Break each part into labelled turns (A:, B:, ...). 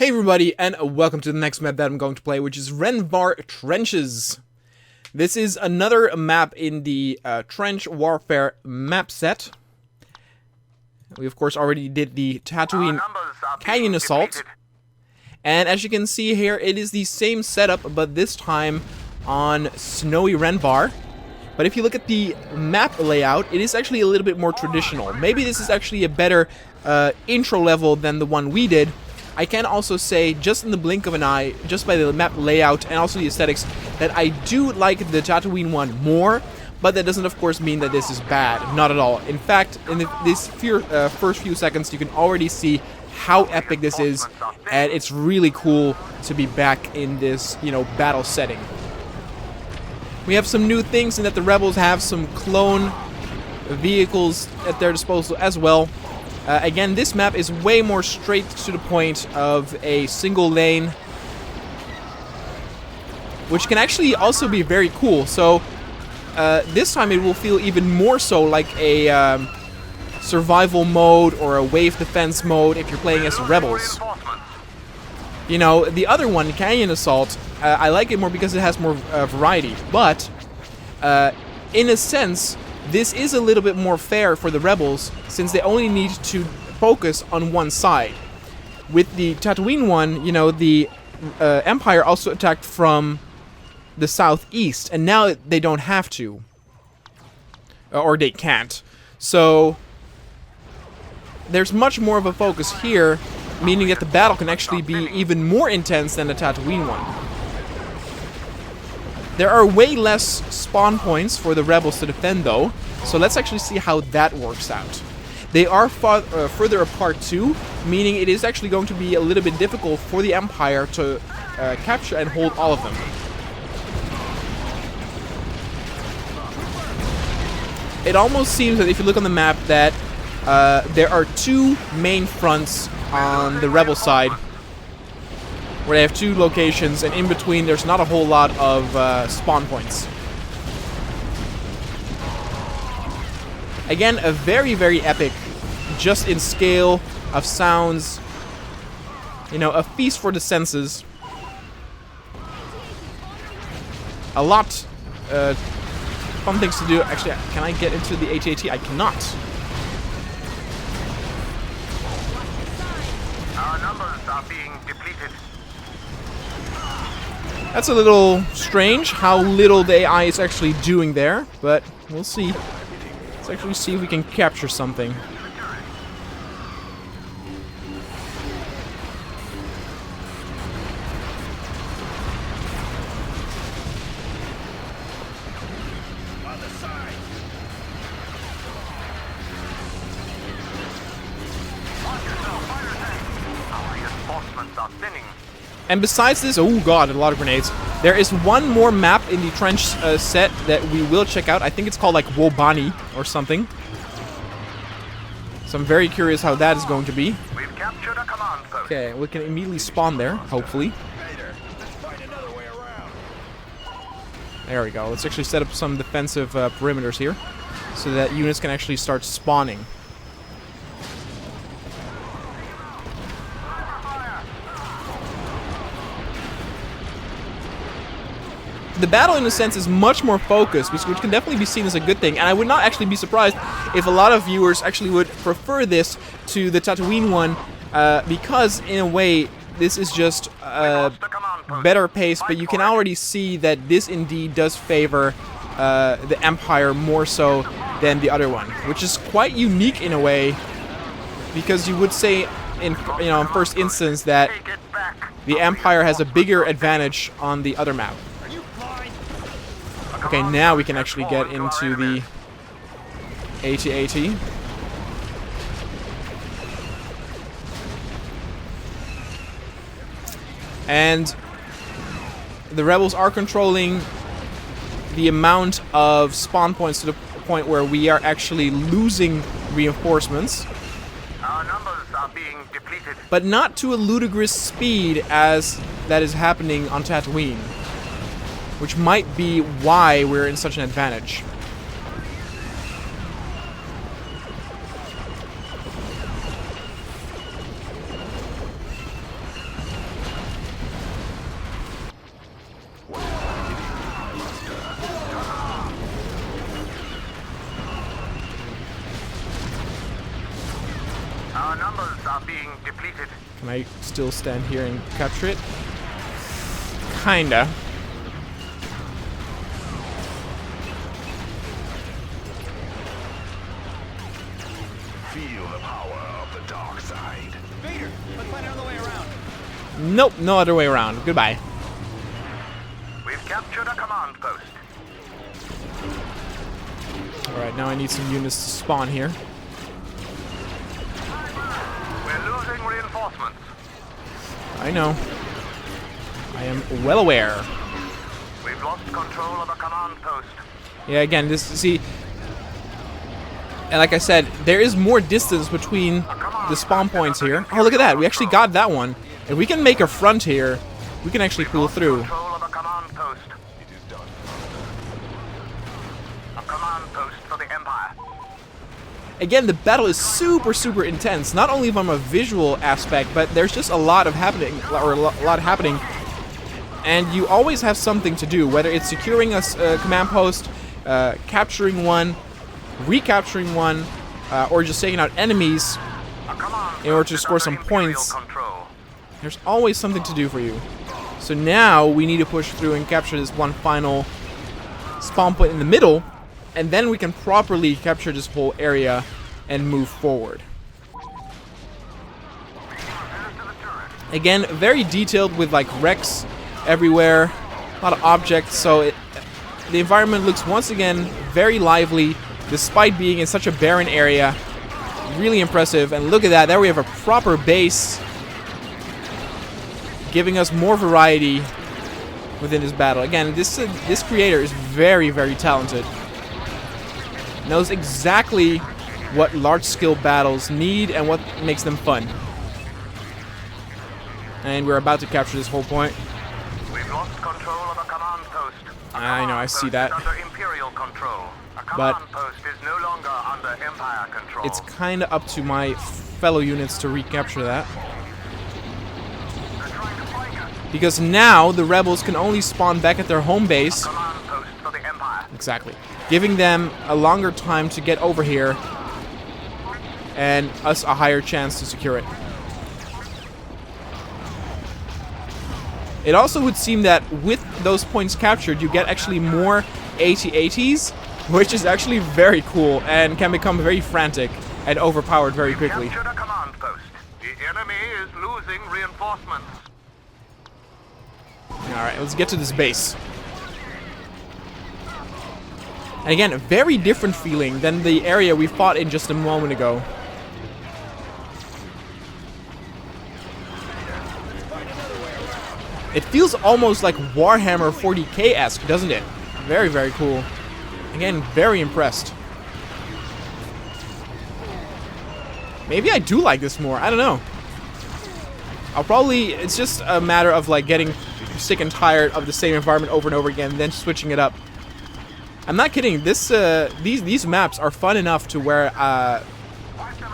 A: Hey everybody, and welcome to the next map that I'm going to play, which is Rhen Var Trenches. This is another map in the Trench Warfare map set. We of course already did the Tatooine Canyon Assault. And as you can see here, it is the same setup, but this time on snowy Rhen Var. But if you look at the map layout, it is actually a little bit more traditional. Maybe this is actually a better intro level than the one we did. I can also say, just in the blink of an eye, just by the map layout and also the aesthetics, that I do like the Tatooine one more, but that doesn't of course mean that this is bad. Not at all. In fact, in this first few seconds, you can already see how epic this is, and it's really cool to be back in this, battle setting. We have some new things in that the rebels have some clone vehicles at their disposal as well. Again, this map is way more straight to the point of a single lane, which can actually also be very cool. So this time it will feel even more so like a survival mode or a wave defense mode if you're playing as rebels. The other one, Canyon Assault, I like it more because it has more variety, but in a sense, this is a little bit more fair for the rebels, since they only need to focus on one side. With the Tatooine one, the Empire also attacked from the southeast, and now they don't have to. Or they can't. So there's much more of a focus here, meaning that the battle can actually be even more intense than the Tatooine one. There are way less spawn points for the rebels to defend, though, so let's actually see how that works out. They are further apart too, meaning it is actually going to be a little bit difficult for the Empire to capture and hold all of them. It almost seems that if you look on the map that there are two main fronts on the rebel side, where they have two locations, and in between there's not a whole lot of spawn points. Again, a very, very epic, just in scale of sounds, a feast for the senses. A lot fun things to do. Actually, can I get into the AT-AT? I cannot.
B: Our numbers are being depleted.
A: That's a little strange how little the AI is actually doing there, but we'll see. Let's actually see if we can capture something. And besides this, oh god, a lot of grenades. There is one more map in the Trench set that we will check out. I think it's called like Wobani or something. So I'm very curious how that is going to be.
B: We've captured a command post.
A: Okay, we can immediately spawn there, hopefully. There we go. Let's actually set up some defensive perimeters here, so that units can actually start spawning. The battle, in a sense, is much more focused, which can definitely be seen as a good thing. And I would not actually be surprised if a lot of viewers actually would prefer this to the Tatooine one, because, in a way, this is just better paced. But you can already see that this indeed does favor the Empire more so than the other one, which is quite unique in a way, because you would say, in first instance, that the Empire has a bigger advantage on the other map. Okay, now we can actually get into the AT-AT. And the rebels are controlling the amount of spawn points to the point where we are actually losing reinforcements.
B: Our numbers are being depleted.
A: But not to a ludicrous speed as that is happening on Tatooine, which might be why we're in such an advantage.
B: Our numbers are being depleted.
A: Can I still stand here and capture it? Kinda.
C: Feel the power of the dark side.
D: Vader, let's find another way around.
A: Nope, no other way around. Goodbye.
B: We've captured a command post.
A: Alright, now I need some units to spawn here.
B: We're losing reinforcements.
A: I know. I am well aware.
B: We've lost control of a command post.
A: Yeah, again, this, see, and like I said, there is more distance between the spawn points here. Oh, look at that. We actually got that one. If we can make a front here, we can actually pull through.
B: Control of a command post.
C: It is done.
B: A command post for the Empire.
A: Again, the battle is super, super intense. Not only from a visual aspect, but there's just a lot of happening, or a lot happening. And you always have something to do, whether it's securing a command post, capturing one, recapturing one, or just taking out enemies in order to score some points. There's always something to do for you. So now we need to push through and capture this one final spawn point in the middle, and then we can properly capture this whole area and move forward. Again, very detailed with like wrecks everywhere, a lot of objects, so the environment looks once again very lively despite being in such a barren area. Really impressive. And look at that, there we have a proper base giving us more variety within this battle. Again, this creator is very, very talented. Knows exactly what large-scale battles need and what makes them fun. And we're about to capture this whole point.
B: We've lost control of a command post.
A: I know, I see that.
B: Under Imperial control. A
A: But
B: command post is no longer under Empire control.
A: it's kind of up to my fellow units to recapture that.
B: They're trying to flank us.
A: Because now the rebels can only spawn back at their home base.
B: Command post for the Empire.
A: Exactly. Giving them a longer time to get over here and us a higher chance to secure it. It also would seem that with those points captured, you get actually more AT-ATs, which is actually very cool and can become very frantic and overpowered very quickly.
B: Captured a command post. The enemy is losing reinforcements.
A: Alright, let's get to this base. And again, a very different feeling than the area we fought in just a moment ago. It feels almost like Warhammer 40k-esque, doesn't it? Very, very cool. Again, very impressed. Maybe I do like this more, I don't know. It's just a matter of like getting sick and tired of the same environment over and over again, and then switching it up. I'm not kidding, these maps are fun enough to where,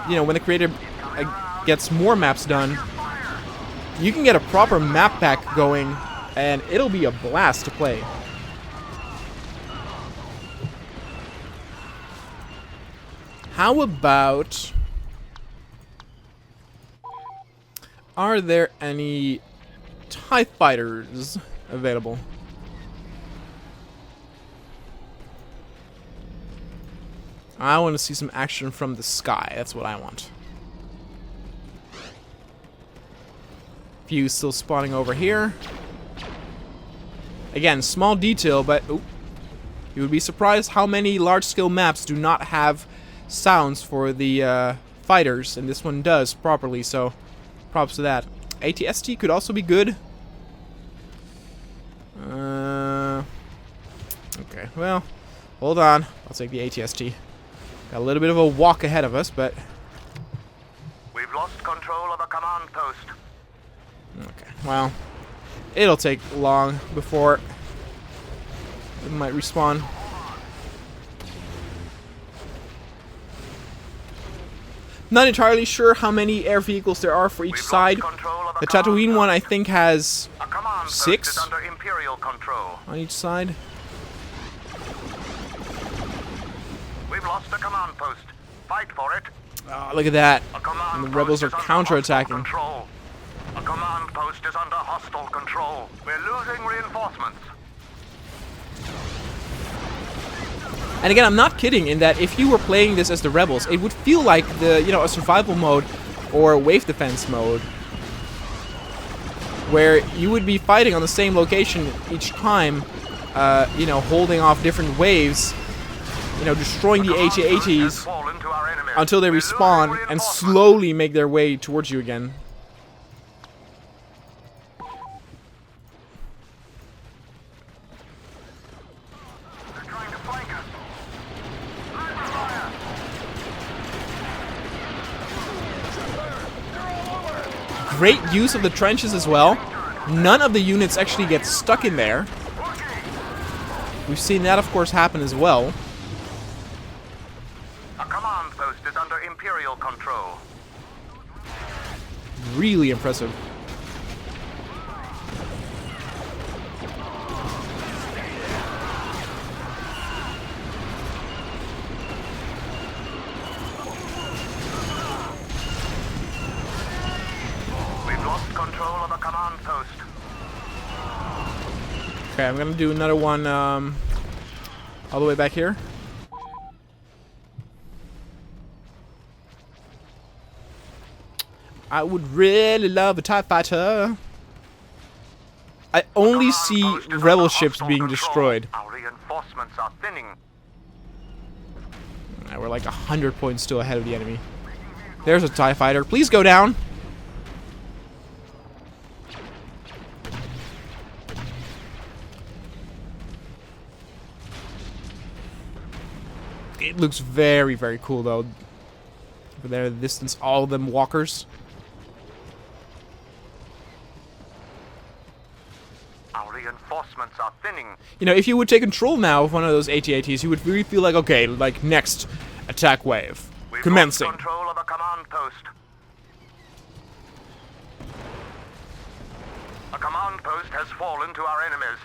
A: you know, when the creator gets more maps done, you can get a proper map pack going, and it'll be a blast to play. How about... Are there any TIE fighters available? I want to see some action from the sky. That's what I want. Few still spawning over here. Again, small detail, but you would be surprised how many large-scale maps do not have sounds for the fighters, and this one does properly, so props to that. AT-ST could also be good. Okay, well, hold on. I'll take the AT-ST. Got a little bit of a walk ahead of us, but...
B: We've lost control of a command post.
A: Okay, well, it'll take long before it might respawn. Not entirely sure how many air vehicles there are for each side. The Tatooine one, I think, has 6
B: under Imperial control.
A: on each side.
B: We've lost a command post. Fight for it.
A: Oh, look at that.
B: A command
A: And the rebels are
B: post is under
A: counterattacking.
B: hostile control. A command post is under hostile control. We're losing reinforcements.
A: And again, I'm not kidding in that if you were playing this as the rebels, it would feel like a survival mode or a wave defense mode, where you would be fighting on the same location each time, holding off different waves, destroying the AT-ATs until they respawn and slowly make their way towards you again.
B: They're trying to flank us.
A: Great use of the trenches as well. None of the units actually get stuck in there. We've seen that, of course, happen as well.
B: A command post is under Imperial control.
A: Really impressive.
B: We've lost control of a command post.
A: Okay, I'm gonna do another one all the way back here. I would really love a TIE fighter. I only see rebel ships being destroyed.
B: Our reinforcements are thinning.
A: Alright, we're like 100 points still ahead of the enemy. There's a TIE fighter. Please go down. It looks very, very cool though. Over there in the distance, all of them walkers.
B: Our reinforcements are thinning.
A: If you would take control now of one of those AT-ATs, you would really feel like, okay, like next attack wave.
B: We've
A: Commencing.
B: lost control of a command post. A command post has fallen to our enemies.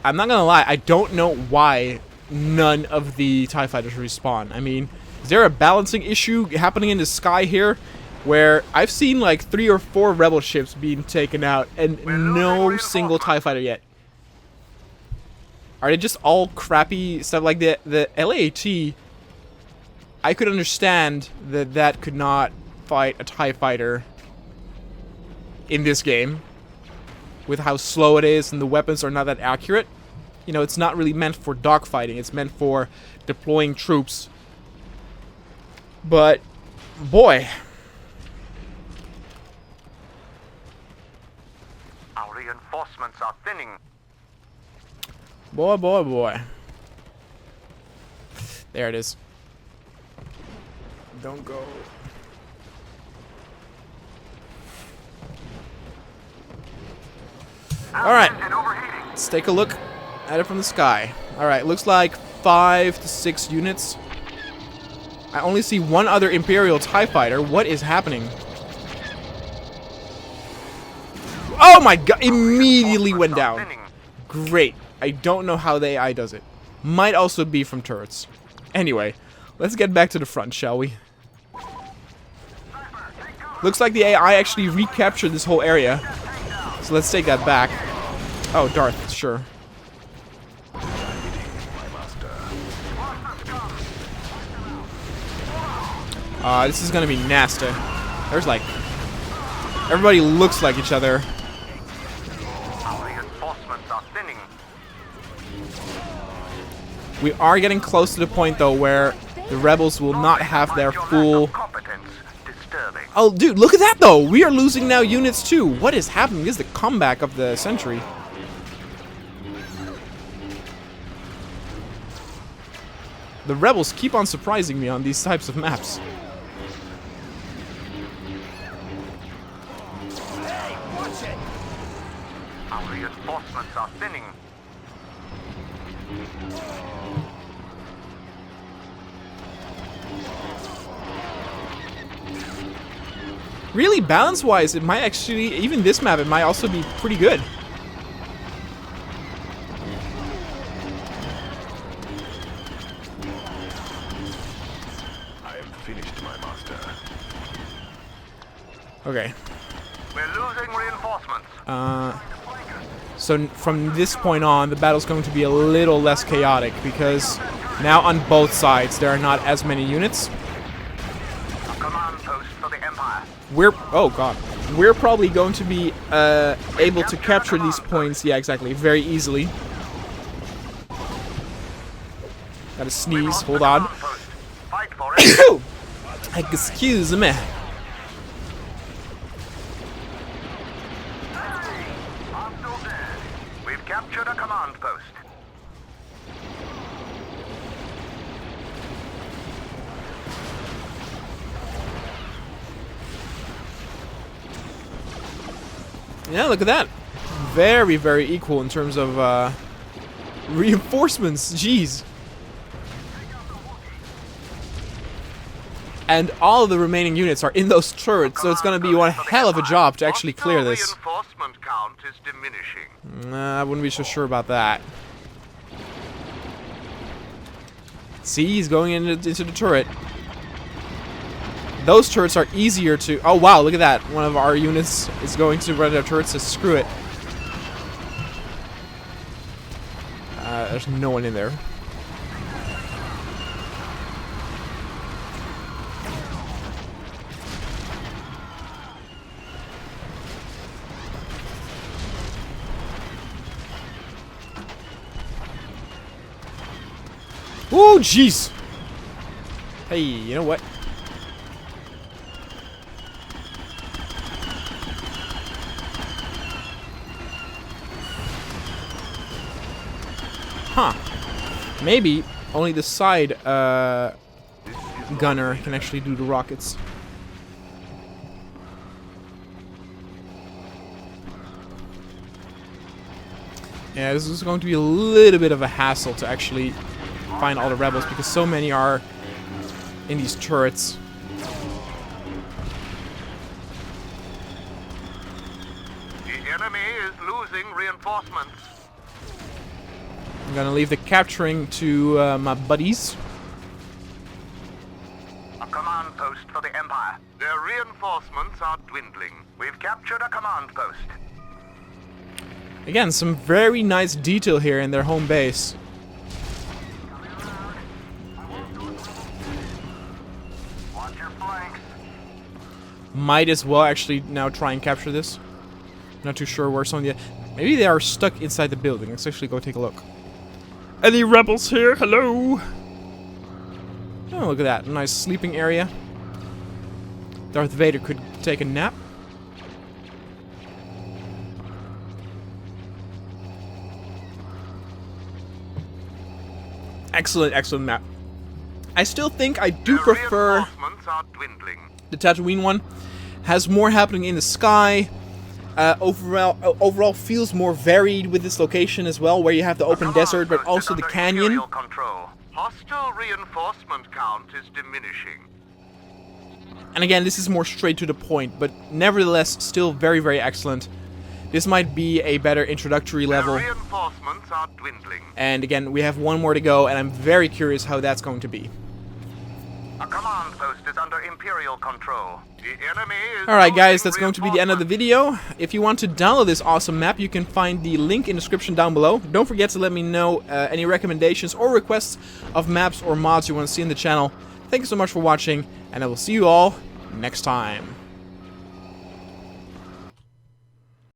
A: I'm not gonna lie, I don't know why none of the TIE fighters respawn. I mean, is there a balancing issue happening in the sky here? Where I've seen like 3 or 4 rebel ships being taken out and no single TIE fighter yet. Are they just all crappy stuff? Like the LAAT, I could understand that could not fight a TIE fighter in this game with how slow it is and the weapons are not that accurate. It's not really meant for dogfighting. It's meant for deploying troops. But boy,
B: Our reinforcements are thinning.
A: boy. There it is. Don't go. Alright, let's take a look at it from the sky. Alright, looks like 5 to 6 units. I only see one other Imperial TIE fighter. What is happening? Oh my god, immediately went down. Great. I don't know how the AI does it. Might also be from turrets. Anyway, let's get back to the front, shall we? Looks like the AI actually recaptured this whole area. So let's take that back. Oh, Darth, sure. This is gonna be nasty. There's like... Everybody looks like each other.
B: Our reinforcements are thinning.
A: We are getting close to the point, though, where the rebels will not have their full...
B: Competence disturbing.
A: Oh, dude, look at that, though! We are losing now units, too. What is happening? This is the comeback of the century. The rebels keep on surprising me on these types of maps.
B: Our reinforcements are thinning.
A: Really, balance-wise, it might actually... Even this map, it might also be pretty good.
C: finished, my master.
A: Okay.
B: We're losing reinforcements.
A: So from this point on, the battle's going to be a little less chaotic because now on both sides there are not as many units.
B: A command post for the Empire.
A: We're probably going to be able to capture these points, yeah, exactly, very easily. Gotta sneeze, hold on.
B: Fight for it.
A: Excuse me.
B: We've captured a command post.
A: Yeah, look at that. Very, very equal in terms of reinforcements. Jeez. And all of the remaining units are in those turrets, so it's gonna be one hell of a job to actually clear this.
B: Reinforcement count is diminishing.
A: Nah, I wouldn't be so sure about that. See, he's going into the turret. Those turrets are easier to... Oh, wow, look at that. One of our units is going to run their turrets, so screw it. There's no one in there. Oh, jeez. Hey, you know what? Huh. Maybe only the side gunner can actually do the rockets. Yeah, this is going to be a little bit of a hassle to actually find all the rebels because so many are in these turrets.
B: The enemy is losing reinforcements.
A: I'm gonna leave the capturing to my buddies.
B: A command post for the Empire. Their reinforcements are dwindling. We've captured a command post.
A: Again, some very nice detail here in their home base.
B: Watch your flanks.
A: Might as well actually now try and capture this. Not too sure where some of the... Maybe they are stuck inside the building. Let's actually go take a look. Any rebels here? Hello? Oh, look at that. Nice sleeping area. Darth Vader could take a nap. Excellent, excellent map. I still think I do prefer
B: Reinforcements are dwindling.
A: the Tatooine one. Has more happening in the sky. Overall feels more varied with this location as well, where you have the open desert, but also the canyon.
B: Imperial control. Hostile reinforcement count is diminishing.
A: And again, this is more straight to the point, but nevertheless, still very, very excellent. This might be a better introductory level.
B: Reinforcements are dwindling.
A: And again, we have one more to go, and I'm very curious how that's going to be.
B: A command post is under Imperial control. The enemy is
A: Alright guys,
B: losing
A: that's going to be the end of the video. If you want to download this awesome map, you can find the link in the description down below. Don't forget to let me know any recommendations or requests of maps or mods you want to see in the channel. Thank you so much for watching, and I will see you all next time.